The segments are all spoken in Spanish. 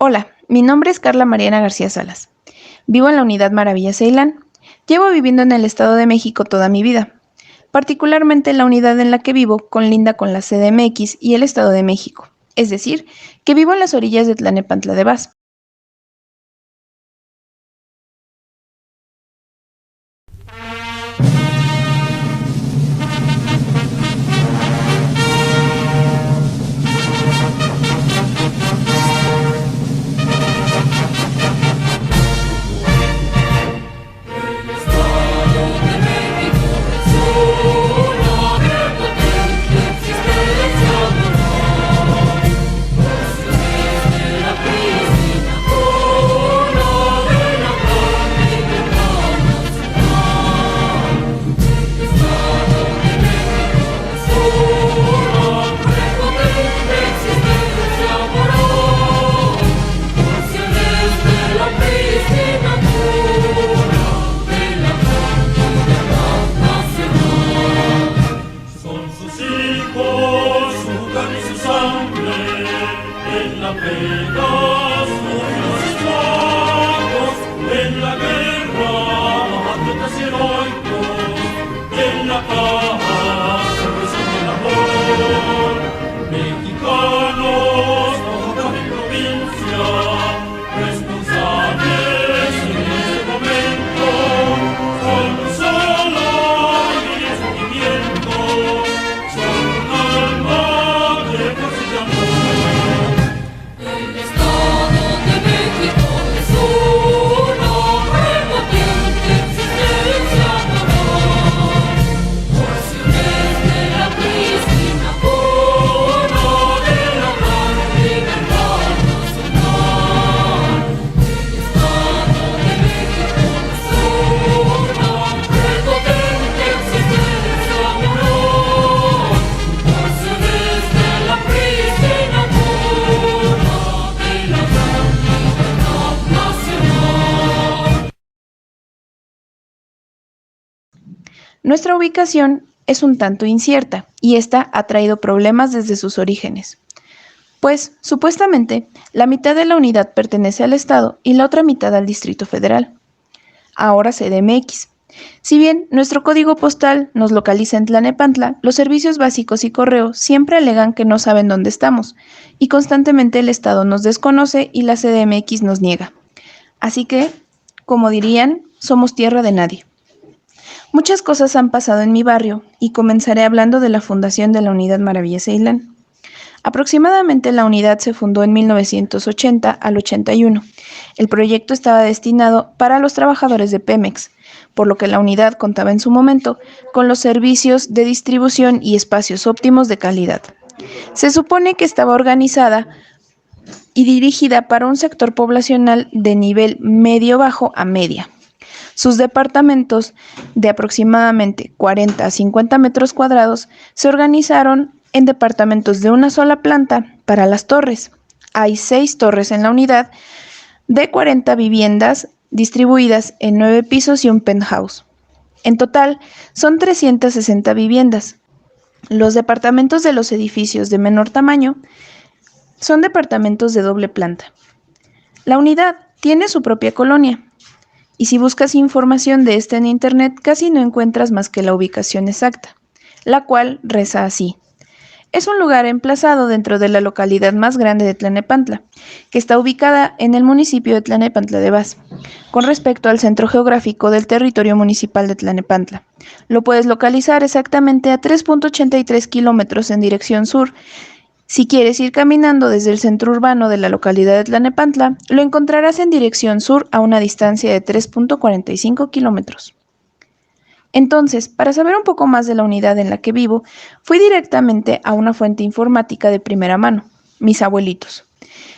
Hola, mi nombre es Carla Mariana García Salas. Vivo en la Unidad Maravilla Ceilán. Llevo viviendo en el Estado de México toda mi vida, particularmente la unidad en la que vivo conlinda con la CDMX y el Estado de México, es decir, que vivo en las orillas de Tlalnepantla de Baz. Nuestra ubicación es un tanto incierta y esta ha traído problemas desde sus orígenes. Pues, supuestamente, la mitad de la unidad pertenece al Estado y la otra mitad al Distrito Federal, ahora CDMX. Si bien nuestro código postal nos localiza en Tlalnepantla, los servicios básicos y correo siempre alegan que no saben dónde estamos, y constantemente el Estado nos desconoce y la CDMX nos niega. Así que, como dirían, somos tierra de nadie. Muchas cosas han pasado en mi barrio y comenzaré hablando de la fundación de la Unidad Maravilla Ceilán. Aproximadamente la unidad se fundó en 1980 al 81. El proyecto estaba destinado para los trabajadores de Pemex, por lo que la unidad contaba en su momento con los servicios de distribución y espacios óptimos de calidad. Se supone que estaba organizada y dirigida para un sector poblacional de nivel medio-bajo a media. Sus departamentos, de aproximadamente 40 a 50 metros cuadrados, se organizaron en departamentos de una sola planta para las torres. Hay 6 torres en la unidad, de 40 viviendas distribuidas en 9 pisos y un penthouse. En total, son 360 viviendas. Los departamentos de los edificios de menor tamaño son departamentos de doble planta. La unidad tiene su propia colonia, y si buscas información de esta en internet casi no encuentras más que la ubicación exacta, la cual reza así. Es un lugar emplazado dentro de la localidad más grande de Tlalnepantla, que está ubicada en el municipio de Tlalnepantla de Baz, con respecto al centro geográfico del territorio municipal de Tlalnepantla. Lo puedes localizar exactamente a 3.83 kilómetros en dirección sur. Si quieres ir caminando desde el centro urbano de la localidad de Tlalnepantla, lo encontrarás en dirección sur a una distancia de 3.45 kilómetros. Entonces, para saber un poco más de la unidad en la que vivo, fui directamente a una fuente informática de primera mano, mis abuelitos.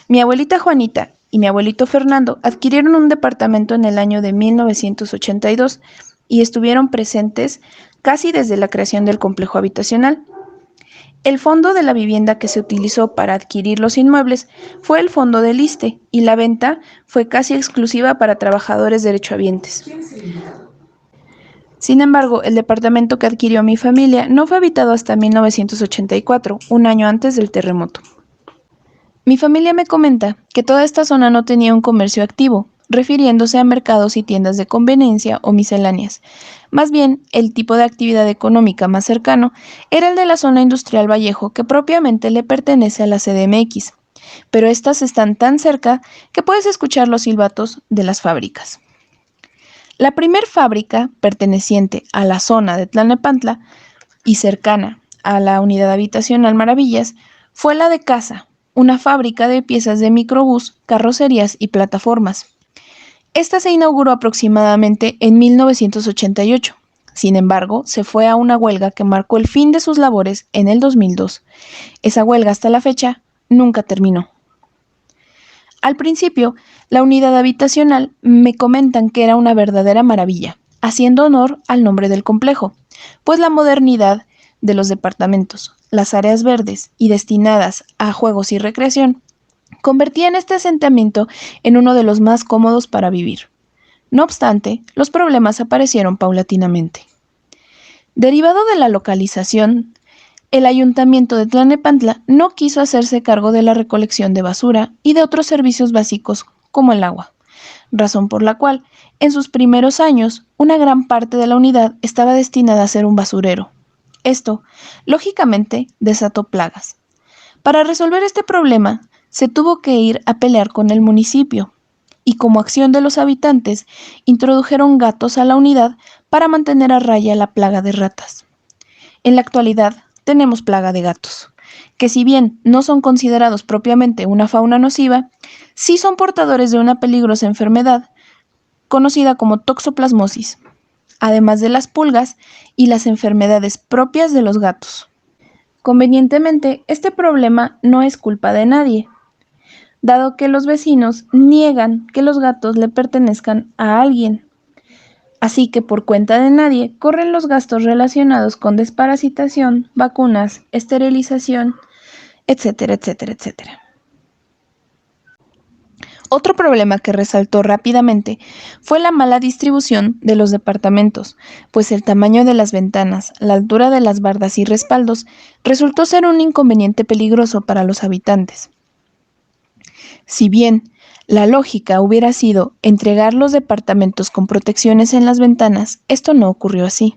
Mi abuelita Juanita y mi abuelito Fernando adquirieron un departamento en el año de 1982 y estuvieron presentes casi desde la creación del complejo habitacional. El fondo de la vivienda que se utilizó para adquirir los inmuebles fue el fondo del ISSSTE y la venta fue casi exclusiva para trabajadores derechohabientes. Sin embargo, el departamento que adquirió mi familia no fue habitado hasta 1984, un año antes del terremoto. Mi familia me comenta que toda esta zona no tenía un comercio activo, refiriéndose a mercados y tiendas de conveniencia o misceláneas. Más bien, el tipo de actividad económica más cercano era el de la zona industrial Vallejo, que propiamente le pertenece a la CDMX, pero estas están tan cerca que puedes escuchar los silbatos de las fábricas. La primer fábrica, perteneciente a la zona de Tlalnepantla y cercana a la unidad habitacional Maravillas, fue la de Casa, una fábrica de piezas de microbús, carrocerías y plataformas. Esta se inauguró aproximadamente en 1988. Sin embargo, se fue a una huelga que marcó el fin de sus labores en el 2002. Esa huelga hasta la fecha nunca terminó. Al principio, la unidad habitacional me comentan que era una verdadera maravilla, haciendo honor al nombre del complejo, pues la modernidad de los departamentos, las áreas verdes y destinadas a juegos y recreación, convertían este asentamiento en uno de los más cómodos para vivir. No obstante, los problemas aparecieron paulatinamente. Derivado de la localización, el ayuntamiento de Tlalnepantla no quiso hacerse cargo de la recolección de basura y de otros servicios básicos como el agua, razón por la cual, en sus primeros años, una gran parte de la unidad estaba destinada a ser un basurero. Esto, lógicamente, desató plagas. Para resolver este problema, se tuvo que ir a pelear con el municipio, y como acción de los habitantes, introdujeron gatos a la unidad para mantener a raya la plaga de ratas. En la actualidad, tenemos plaga de gatos, que si bien no son considerados propiamente una fauna nociva, sí son portadores de una peligrosa enfermedad conocida como toxoplasmosis, además de las pulgas y las enfermedades propias de los gatos. Convenientemente, este problema no es culpa de nadie, dado que los vecinos niegan que los gatos le pertenezcan a alguien. Así que por cuenta de nadie corren los gastos relacionados con desparasitación, vacunas, esterilización, etcétera, etcétera, etcétera. Otro problema que resaltó rápidamente fue la mala distribución de los departamentos, pues el tamaño de las ventanas, la altura de las bardas y respaldos resultó ser un inconveniente peligroso para los habitantes. Si bien la lógica hubiera sido entregar los departamentos con protecciones en las ventanas, esto no ocurrió así.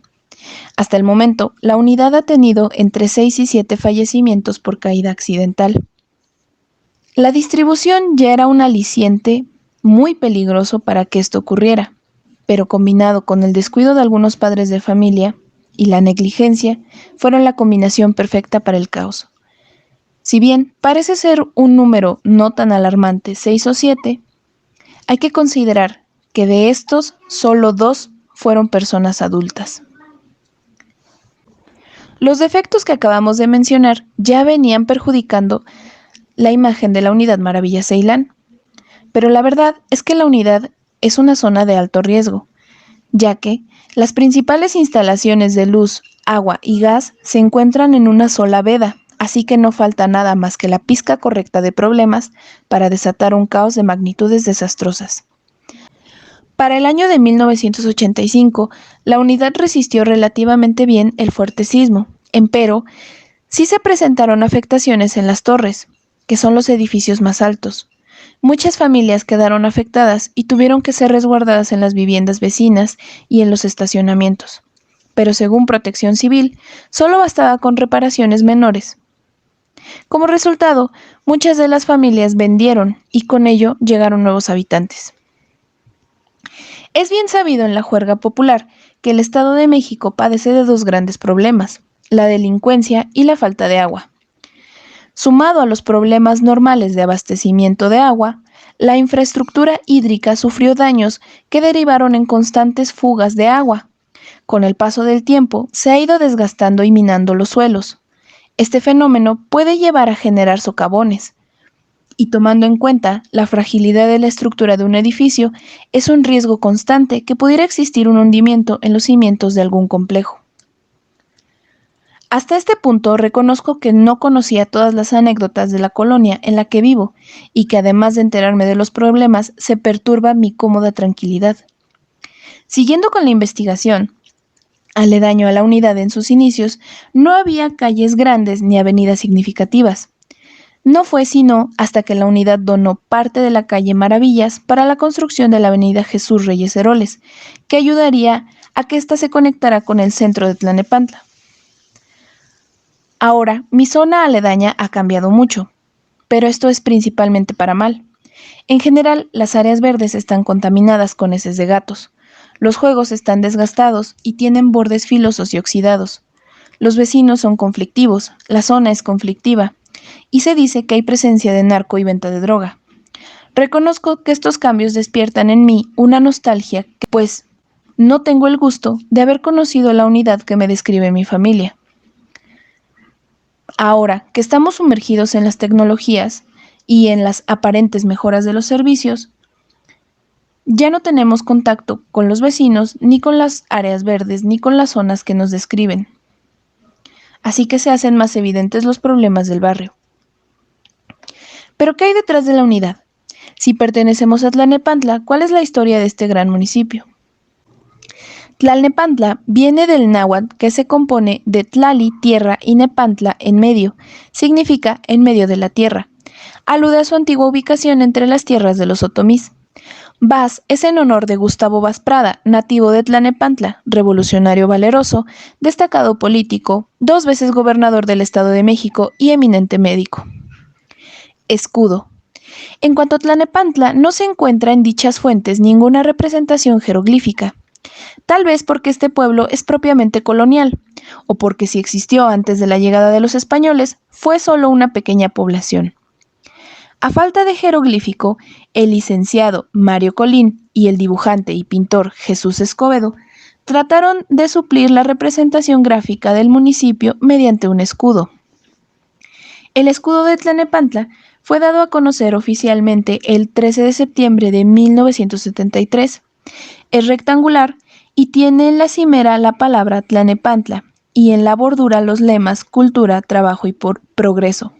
Hasta el momento, la unidad ha tenido entre 6 y 7 fallecimientos por caída accidental. La distribución ya era un aliciente muy peligroso para que esto ocurriera, pero combinado con el descuido de algunos padres de familia y la negligencia, fueron la combinación perfecta para el caos. Si bien parece ser un número no tan alarmante, 6 o 7, hay que considerar que de estos solo 2 fueron personas adultas. Los defectos que acabamos de mencionar ya venían perjudicando la imagen de la unidad Maravilla Ceilán, pero la verdad es que la unidad es una zona de alto riesgo, ya que las principales instalaciones de luz, agua y gas se encuentran en una sola veda, así que no falta nada más que la pizca correcta de problemas para desatar un caos de magnitudes desastrosas. Para el año de 1985, la unidad resistió relativamente bien el fuerte sismo, empero, sí se presentaron afectaciones en las torres, que son los edificios más altos. Muchas familias quedaron afectadas y tuvieron que ser resguardadas en las viviendas vecinas y en los estacionamientos. Pero según Protección Civil, solo bastaba con reparaciones menores. Como resultado, muchas de las familias vendieron y con ello llegaron nuevos habitantes. Es bien sabido en la juerga popular que el Estado de México padece de 2 grandes problemas, la delincuencia y la falta de agua. Sumado a los problemas normales de abastecimiento de agua, la infraestructura hídrica sufrió daños que derivaron en constantes fugas de agua. Con el paso del tiempo, se ha ido desgastando y minando los suelos. Este fenómeno puede llevar a generar socavones, y tomando en cuenta la fragilidad de la estructura de un edificio, es un riesgo constante que pudiera existir un hundimiento en los cimientos de algún complejo. Hasta este punto reconozco que no conocía todas las anécdotas de la colonia en la que vivo y que además de enterarme de los problemas, se perturba mi cómoda tranquilidad. Siguiendo con la investigación, aledaño a la unidad en sus inicios, no había calles grandes ni avenidas significativas. No fue sino hasta que la unidad donó parte de la calle Maravillas para la construcción de la avenida Jesús Reyes Heroles, que ayudaría a que ésta se conectara con el centro de Tlalnepantla. Ahora, mi zona aledaña ha cambiado mucho, pero esto es principalmente para mal. En general, las áreas verdes están contaminadas con heces de gatos. Los juegos están desgastados y tienen bordes filosos y oxidados. Los vecinos son conflictivos, la zona es conflictiva, y se dice que hay presencia de narco y venta de droga. Reconozco que estos cambios despiertan en mí una nostalgia, pues no tengo el gusto de haber conocido la unidad que me describe mi familia. Ahora que estamos sumergidos en las tecnologías y en las aparentes mejoras de los servicios, ya no tenemos contacto con los vecinos, ni con las áreas verdes, ni con las zonas que nos describen. Así que se hacen más evidentes los problemas del barrio. ¿Pero qué hay detrás de la unidad? Si pertenecemos a Tlalnepantla, ¿cuál es la historia de este gran municipio? Tlalnepantla viene del náhuatl, que se compone de Tlali, tierra, y Nepantla, en medio. Significa en medio de la tierra. Alude a su antigua ubicación entre las tierras de los otomís. Vaz es en honor de Gustavo Vaz Prada, nativo de Tlalnepantla, revolucionario valeroso, destacado político, 2 veces gobernador del Estado de México y eminente médico. Escudo. En cuanto a Tlalnepantla, no se encuentra en dichas fuentes ninguna representación jeroglífica. Tal vez porque este pueblo es propiamente colonial, o porque si existió antes de la llegada de los españoles, fue solo una pequeña población. A falta de jeroglífico, el licenciado Mario Colín y el dibujante y pintor Jesús Escobedo trataron de suplir la representación gráfica del municipio mediante un escudo. El escudo de Tlalnepantla fue dado a conocer oficialmente el 13 de septiembre de 1973. Es rectangular y tiene en la cimera la palabra Tlalnepantla y en la bordura los lemas Cultura, Trabajo y Progreso.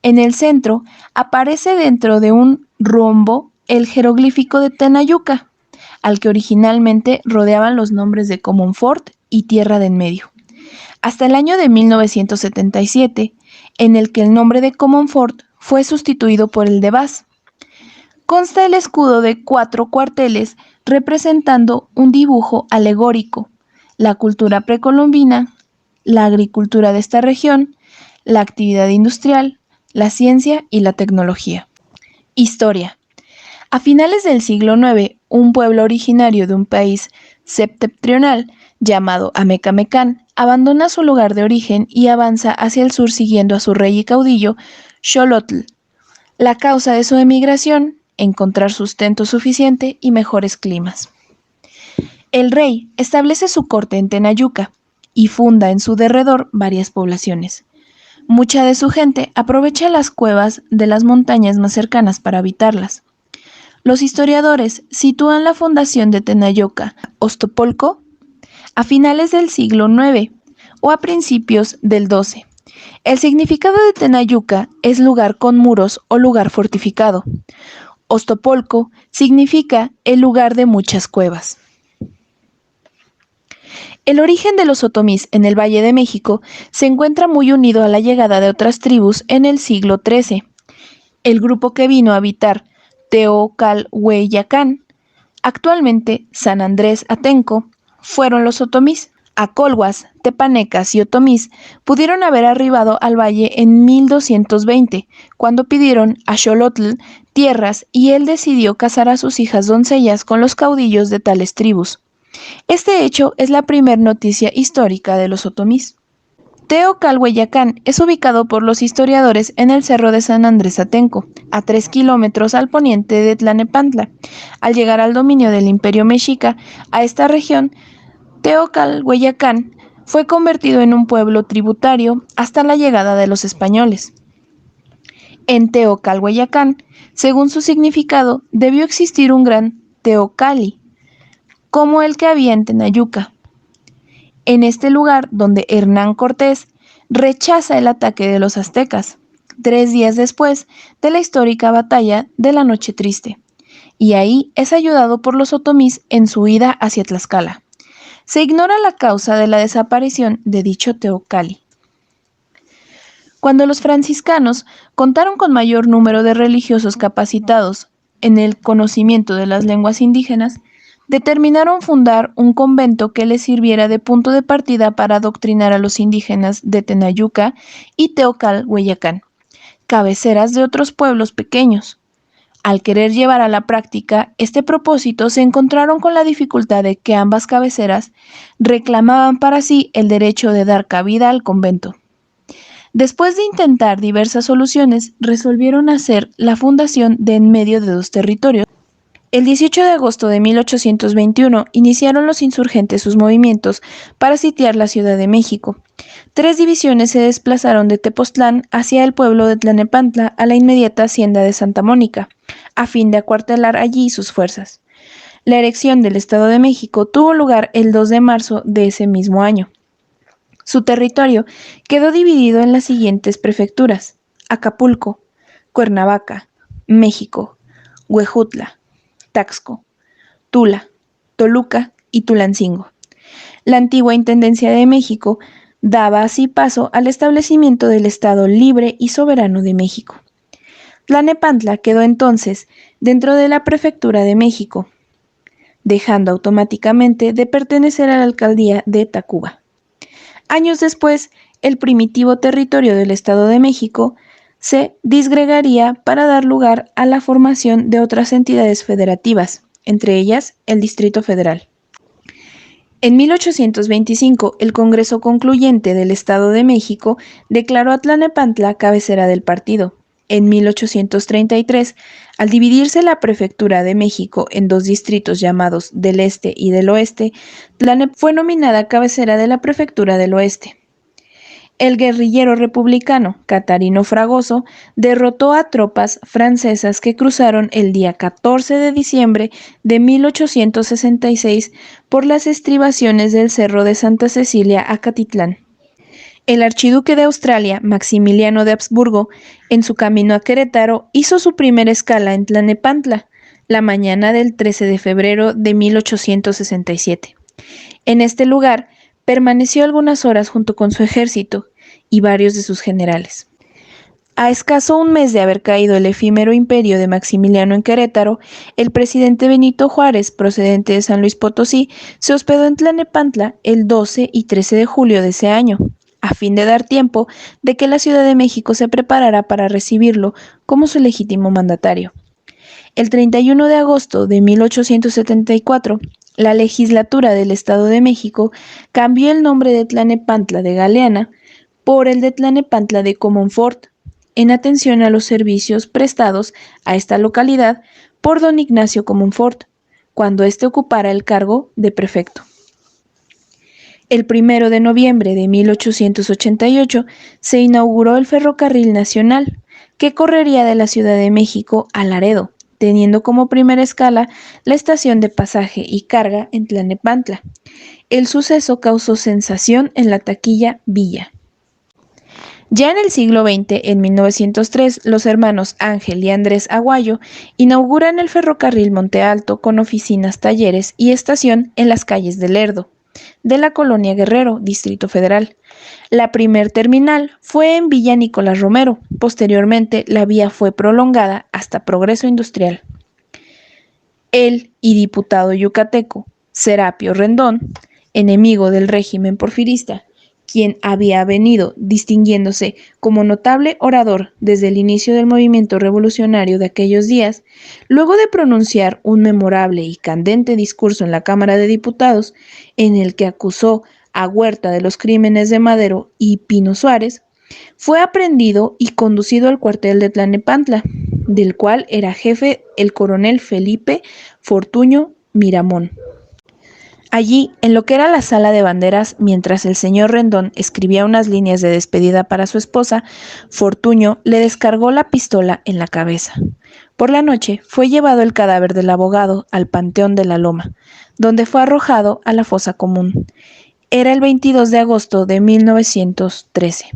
En el centro aparece dentro de un rombo el jeroglífico de Tenayuca, al que originalmente rodeaban los nombres de Comonfort y Tierra de en Medio, hasta el año de 1977, en el que el nombre de Comonfort fue sustituido por el de Vaz. Consta el escudo de 4 cuarteles representando un dibujo alegórico, la cultura precolombina, la agricultura de esta región, la actividad industrial, la ciencia y la tecnología. Historia. A finales del siglo IX, un pueblo originario de un país septentrional llamado Amecamecan abandona su lugar de origen y avanza hacia el sur siguiendo a su rey y caudillo, Xolotl. La causa de su emigración, encontrar sustento suficiente y mejores climas. El rey establece su corte en Tenayuca y funda en su derredor varias poblaciones. Mucha de su gente aprovecha las cuevas de las montañas más cercanas para habitarlas. Los historiadores sitúan la fundación de Tenayuca, Ostopolco, a finales del siglo IX o a principios del XII. El significado de Tenayuca es lugar con muros o lugar fortificado. Ostopolco significa el lugar de muchas cuevas. El origen de los otomís en el Valle de México se encuentra muy unido a la llegada de otras tribus en el siglo XIII. El grupo que vino a habitar Teocalhueyacán, actualmente San Andrés Atenco, fueron los otomís. Acolhuas, tepanecas y otomís pudieron haber arribado al valle en 1220, cuando pidieron a Xolotl tierras y él decidió casar a sus hijas doncellas con los caudillos de tales tribus. Este hecho es la primer noticia histórica de los otomís. Teocalhueyacán es ubicado por los historiadores en el cerro de San Andrés Atenco, a 3 kilómetros al poniente de Tlalnepantla. Al llegar al dominio del Imperio Mexica, a esta región, Teocalhueyacán fue convertido en un pueblo tributario hasta la llegada de los españoles. En Teocalhueyacán, según su significado, debió existir un gran Teocalli, como el que había en Tenayuca. En este lugar donde Hernán Cortés rechaza el ataque de los aztecas, 3 días después de la histórica batalla de la Noche Triste, y ahí es ayudado por los otomís en su huida hacia Tlaxcala. Se ignora la causa de la desaparición de dicho Teocalli. Cuando los franciscanos contaron con mayor número de religiosos capacitados en el conocimiento de las lenguas indígenas, determinaron fundar un convento que les sirviera de punto de partida para adoctrinar a los indígenas de Tenayuca y Teocalhueyacán, cabeceras de otros pueblos pequeños. Al querer llevar a la práctica este propósito, se encontraron con la dificultad de que ambas cabeceras reclamaban para sí el derecho de dar cabida al convento. Después de intentar diversas soluciones, resolvieron hacer la fundación de en medio de dos territorios. El 18 de agosto de 1821 iniciaron los insurgentes sus movimientos para sitiar la Ciudad de México. 3 divisiones se desplazaron de Tepoztlán hacia el pueblo de Tlanepantla a la inmediata hacienda de Santa Mónica, a fin de acuartelar allí sus fuerzas. La erección del Estado de México tuvo lugar el 2 de marzo de ese mismo año. Su territorio quedó dividido en las siguientes prefecturas: Acapulco, Cuernavaca, México, Huejutla, Taxco, Tula, Toluca y Tulancingo. La antigua Intendencia de México daba así paso al establecimiento del Estado libre y soberano de México. Tlanepantla quedó entonces dentro de la Prefectura de México, dejando automáticamente de pertenecer a la alcaldía de Tacuba. Años después, el primitivo territorio del Estado de México se disgregaría para dar lugar a la formación de otras entidades federativas, entre ellas el Distrito Federal. En 1825, el Congreso Concluyente del Estado de México declaró a Tlanepantla cabecera del partido. En 1833, al dividirse la Prefectura de México en dos distritos llamados del Este y del Oeste, Tlanepantla fue nominada cabecera de la Prefectura del Oeste. El guerrillero republicano Catarino Fragoso derrotó a tropas francesas que cruzaron el día 14 de diciembre de 1866 por las estribaciones del Cerro de Santa Cecilia a Catitlán. El archiduque de Australia, Maximiliano de Habsburgo, en su camino a Querétaro, hizo su primera escala en Tlanepantla, la mañana del 13 de febrero de 1867. En este lugar, permaneció algunas horas junto con su ejército y varios de sus generales. A escaso un mes de haber caído el efímero imperio de Maximiliano en Querétaro, el presidente Benito Juárez, procedente de San Luis Potosí, se hospedó en Tlanepantla el 12 y 13 de julio de ese año, a fin de dar tiempo de que la Ciudad de México se preparara para recibirlo como su legítimo mandatario. El 31 de agosto de 1874, la legislatura del Estado de México cambió el nombre de Tlanepantla de Galeana por el de Tlanepantla de Comonfort, en atención a los servicios prestados a esta localidad por don Ignacio Comonfort, cuando éste ocupara el cargo de prefecto. El 1 de noviembre de 1888 se inauguró el Ferrocarril Nacional, que correría de la Ciudad de México a Laredo, teniendo como primera escala la estación de pasaje y carga en Tlanepantla. El suceso causó sensación en la taquilla Villa. Ya en el siglo XX, en 1903, los hermanos Ángel y Andrés Aguayo inauguran el ferrocarril Monte Alto con oficinas, talleres y estación en las calles de Lerdo, de la colonia Guerrero, Distrito Federal. La primer terminal fue en Villa Nicolás Romero. Posteriormente, la vía fue prolongada hasta Progreso Industrial. Él y diputado yucateco Serapio Rendón, enemigo del régimen porfirista, quien había venido distinguiéndose como notable orador desde el inicio del movimiento revolucionario de aquellos días, luego de pronunciar un memorable y candente discurso en la Cámara de Diputados, en el que acusó a Huerta de los crímenes de Madero y Pino Suárez, fue aprehendido y conducido al cuartel de Tlanepantla, del cual era jefe el coronel Felipe Fortuño Miramón. Allí, en lo que era la sala de banderas, mientras el señor Rendón escribía unas líneas de despedida para su esposa, Fortuño le descargó la pistola en la cabeza. Por la noche fue llevado el cadáver del abogado al Panteón de la Loma, donde fue arrojado a la fosa común. Era el 22 de agosto de 1913.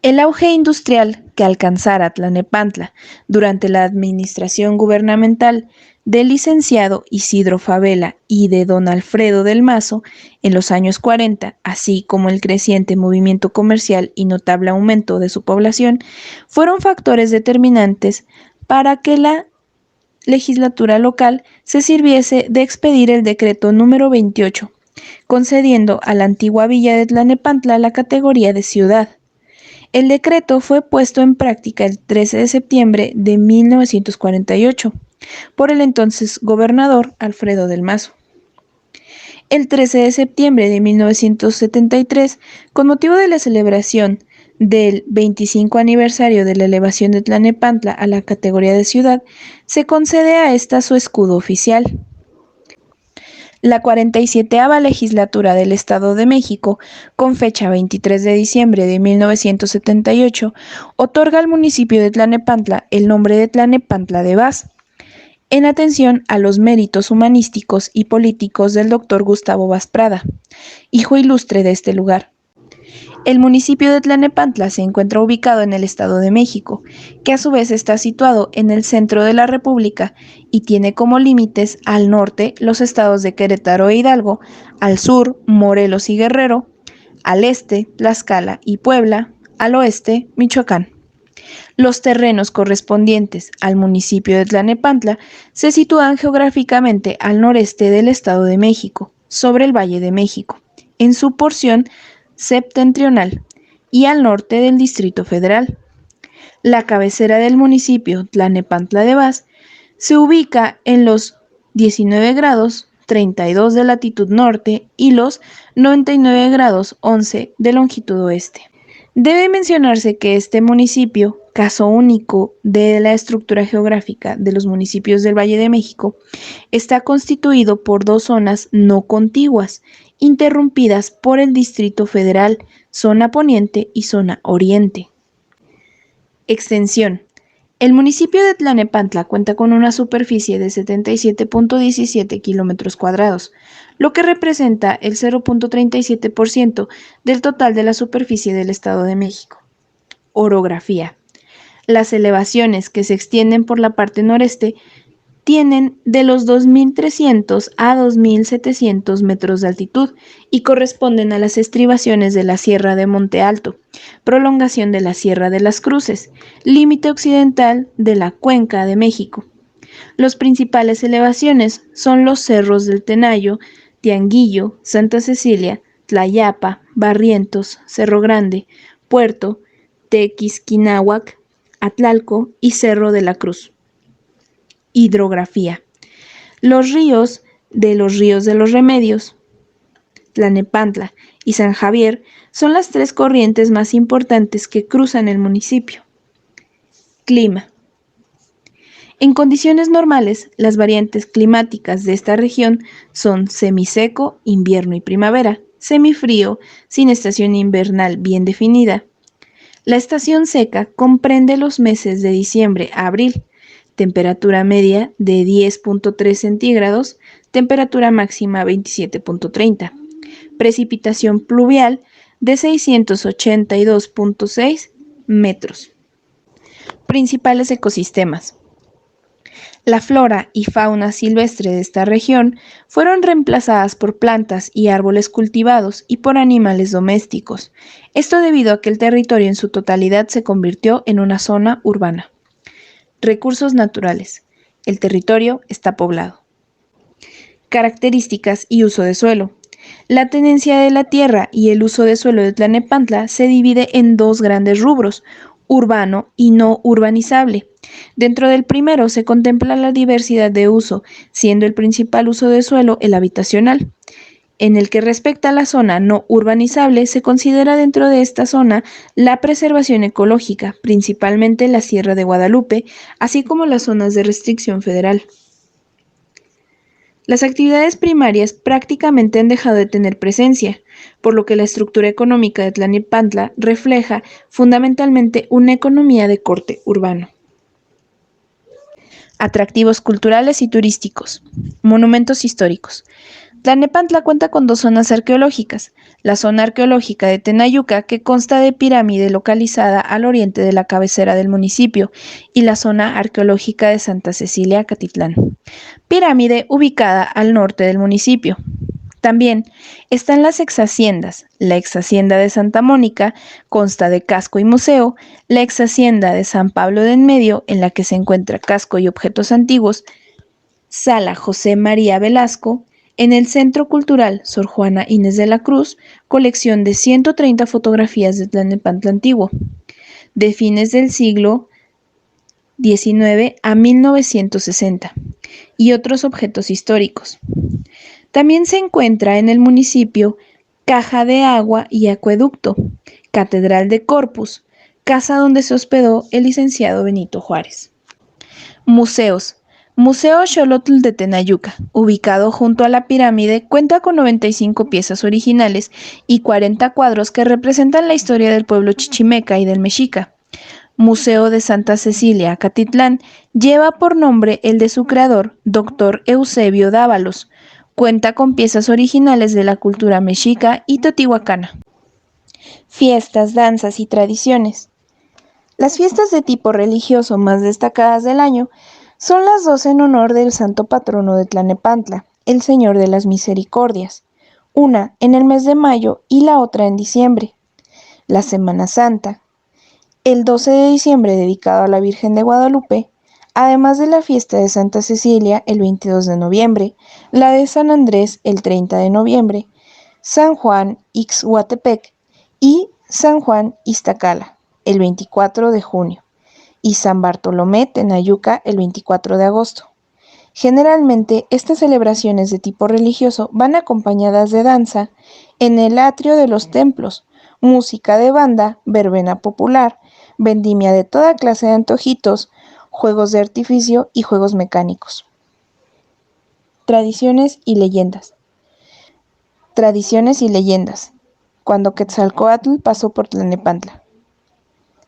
El auge industrial que alcanzara Tlanepantla durante la administración gubernamental del licenciado Isidro Fabela y de don Alfredo del Mazo en los años 40, así como el creciente movimiento comercial y notable aumento de su población, fueron factores determinantes para que la legislatura local se sirviese de expedir el decreto número 28, concediendo a la antigua villa de Tlalnepantla la categoría de ciudad. El decreto fue puesto en práctica el 13 de septiembre de 1948 por el entonces gobernador Alfredo del Mazo. El 13 de septiembre de 1973, con motivo de la celebración del 25 aniversario de la elevación de Tlalnepantla a la categoría de ciudad, se concede a esta su escudo oficial. La 47ª legislatura del Estado de México, con fecha 23 de diciembre de 1978, otorga al municipio de Tlalnepantla el nombre de Tlalnepantla de Vaz, en atención a los méritos humanísticos y políticos del doctor Gustavo Vaz Prada, hijo ilustre de este lugar. El municipio de Tlalnepantla se encuentra ubicado en el Estado de México, que a su vez está situado en el centro de la República y tiene como límites al norte los estados de Querétaro e Hidalgo, al sur Morelos y Guerrero, al este Tlaxcala y Puebla, al oeste Michoacán. Los terrenos correspondientes al municipio de Tlalnepantla se sitúan geográficamente al noreste del Estado de México, sobre el Valle de México, en su porción septentrional, y al norte del Distrito Federal. La cabecera del municipio, Tlalnepantla de Vaz, se ubica en los 19 grados 32 de latitud norte y los 99 grados 11 de longitud oeste. Debe mencionarse que este municipio, caso único de la estructura geográfica de los municipios del Valle de México, está constituido por dos zonas no contiguas, interrumpidas por el Distrito Federal, zona poniente y zona oriente. Extensión. El municipio de Tlalnepantla cuenta con una superficie de 77.17 kilómetros cuadrados, lo que representa el 0.37% del total de la superficie del Estado de México. Orografía. Las elevaciones que se extienden por la parte noreste tienen de los 2.300 a 2.700 metros de altitud y corresponden a las estribaciones de la Sierra de Monte Alto, prolongación de la Sierra de las Cruces, límite occidental de la Cuenca de México. Las principales elevaciones son los cerros del Tenayo, Tianguillo, Santa Cecilia, Tlayapa, Barrientos, Cerro Grande, Puerto, Tequisquináhuac, Atlalco y Cerro de la Cruz. Hidrografía. Los ríos de los Remedios, Tlalnepantla y San Javier son las tres corrientes más importantes que cruzan el municipio. Clima. En condiciones normales, las variantes climáticas de esta región son semiseco, invierno y primavera, semifrío, sin estación invernal bien definida. La estación seca comprende los meses de diciembre a abril, temperatura media de 10.3 centígrados, temperatura máxima 27.30, precipitación pluvial de 682.6 metros. Principales ecosistemas. La flora y fauna silvestre de esta región fueron reemplazadas por plantas y árboles cultivados y por animales domésticos, esto debido a que el territorio en su totalidad se convirtió en una zona urbana. Recursos naturales. El territorio está poblado. Características y uso de suelo. La tenencia de la tierra y el uso de suelo de Tlalnepantla se divide en dos grandes rubros, urbano y no urbanizable. Dentro del primero se contempla la diversidad de uso, siendo el principal uso de suelo el habitacional. En el que respecta a la zona no urbanizable, se considera dentro de esta zona la preservación ecológica, principalmente la Sierra de Guadalupe, así como las zonas de restricción federal. Las actividades primarias prácticamente han dejado de tener presencia, por lo que la estructura económica de Tlalnepantla refleja fundamentalmente una economía de corte urbano. Atractivos culturales y turísticos. Monumentos históricos. Tlalnepantla cuenta con dos zonas arqueológicas, la zona arqueológica de Tenayuca, que consta de pirámide localizada al oriente de la cabecera del municipio, y la zona arqueológica de Santa Cecilia, Catitlán, pirámide ubicada al norte del municipio. También están las exhaciendas. La exhacienda de Santa Mónica consta de casco y museo, la exhacienda de San Pablo de Enmedio, en la que se encuentra casco y objetos antiguos, Sala José María Velasco, en el Centro Cultural Sor Juana Inés de la Cruz, colección de 130 fotografías de Tlalnepantla antiguo, de fines del siglo XIX a 1960, y otros objetos históricos. También se encuentra en el municipio Caja de Agua y Acueducto, Catedral de Corpus, casa donde se hospedó el licenciado Benito Juárez. Museos. Museo Xolotl de Tenayuca, ubicado junto a la pirámide, cuenta con 95 piezas originales y 40 cuadros que representan la historia del pueblo chichimeca y del mexica. Museo de Santa Cecilia, Catitlán, lleva por nombre el de su creador, Dr. Eusebio Dávalos. Cuenta con piezas originales de la cultura mexica y teotihuacana. Fiestas, danzas y tradiciones. Las fiestas de tipo religioso más destacadas del año son las dos en honor del santo patrono de Tlalnepantla, el Señor de las Misericordias, una en el mes de mayo y la otra en diciembre. La Semana Santa, el 12 de diciembre dedicado a la Virgen de Guadalupe, además de la fiesta de Santa Cecilia el 22 de noviembre, la de San Andrés el 30 de noviembre, San Juan Ixhuatepec y San Juan Iztacala el 24 de junio y San Bartolomé Tenayuca el 24 de agosto. Generalmente, estas celebraciones de tipo religioso van acompañadas de danza en el atrio de los templos, música de banda, verbena popular, vendimia de toda clase de antojitos, juegos de artificio y juegos mecánicos. Tradiciones y leyendas. Tradiciones y leyendas. Cuando Quetzalcóatl pasó por Tlalnepantla.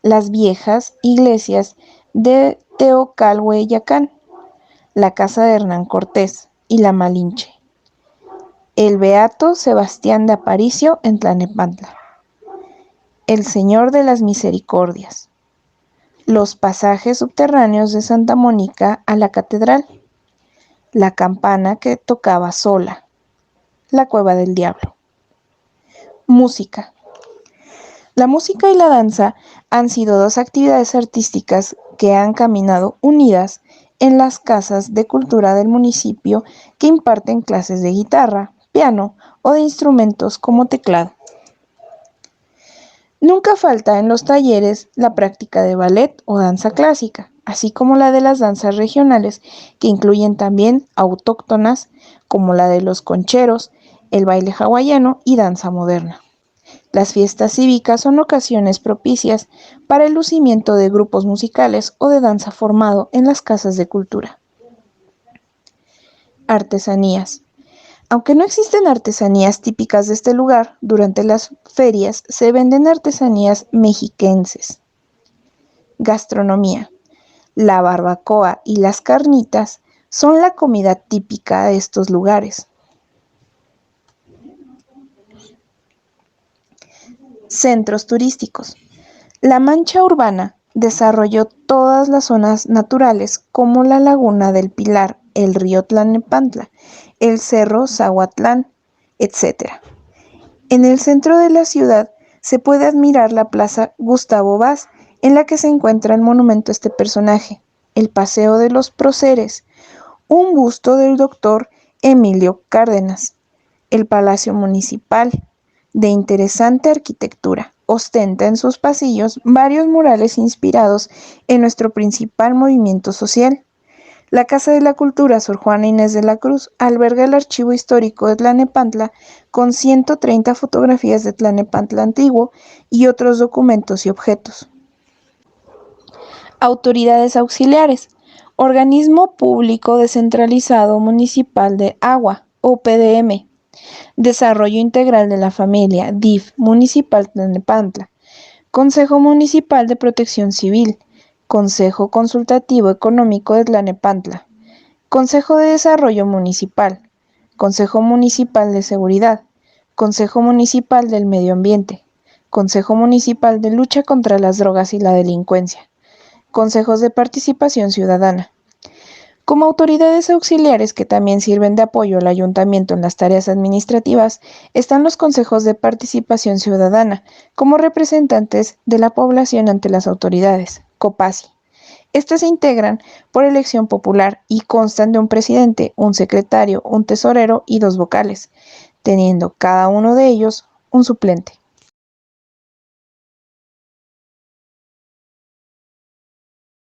Las viejas iglesias de Teocalhueyacán, la casa de Hernán Cortés y la Malinche. El beato Sebastián de Aparicio en Tlalnepantla. El Señor de las Misericordias. Los pasajes subterráneos de Santa Mónica a la catedral. La campana que tocaba sola. La cueva del diablo. Música. La música y la danza han sido dos actividades artísticas que han caminado unidas en las casas de cultura del municipio que imparten clases de guitarra, piano o de instrumentos como teclado. Nunca falta en los talleres la práctica de ballet o danza clásica, así como la de las danzas regionales, que incluyen también autóctonas como la de los concheros, el baile hawaiano y danza moderna. Las fiestas cívicas son ocasiones propicias para el lucimiento de grupos musicales o de danza formado en las casas de cultura. Artesanías. Aunque no existen artesanías típicas de este lugar, durante las ferias se venden artesanías mexiquenses. Gastronomía. La barbacoa y las carnitas son la comida típica de estos lugares. Centros turísticos. La mancha urbana desarrolló todas las zonas naturales como la laguna del Pilar, el río Tlalnepantla, el cerro Zahuatlán, etc. En el centro de la ciudad se puede admirar la plaza Gustavo Vaz, en la que se encuentra el monumento a este personaje, el Paseo de los Próceres, un busto del doctor Emilio Cárdenas, el Palacio Municipal, de interesante arquitectura. Ostenta en sus pasillos varios murales inspirados en nuestro principal movimiento social. La Casa de la Cultura Sor Juana Inés de la Cruz alberga el archivo histórico de Tlalnepantla con 130 fotografías de Tlalnepantla antiguo y otros documentos y objetos. Autoridades auxiliares. Organismo Público Descentralizado Municipal de Agua, OPDM. Desarrollo Integral de la Familia, DIF, Municipal Tlalnepantla. Consejo Municipal de Protección Civil. Consejo Consultativo Económico de Tlalnepantla. Consejo de Desarrollo Municipal. Consejo Municipal de Seguridad, Consejo Municipal del Medio Ambiente, Consejo Municipal de Lucha contra las Drogas y la Delincuencia, consejos de participación ciudadana. Como autoridades auxiliares que también sirven de apoyo al ayuntamiento en las tareas administrativas, están los consejos de participación ciudadana, como representantes de la población ante las autoridades, COPACI. Estas se integran por elección popular y constan de un presidente, un secretario, un tesorero y 2 vocales, teniendo cada uno de ellos un suplente.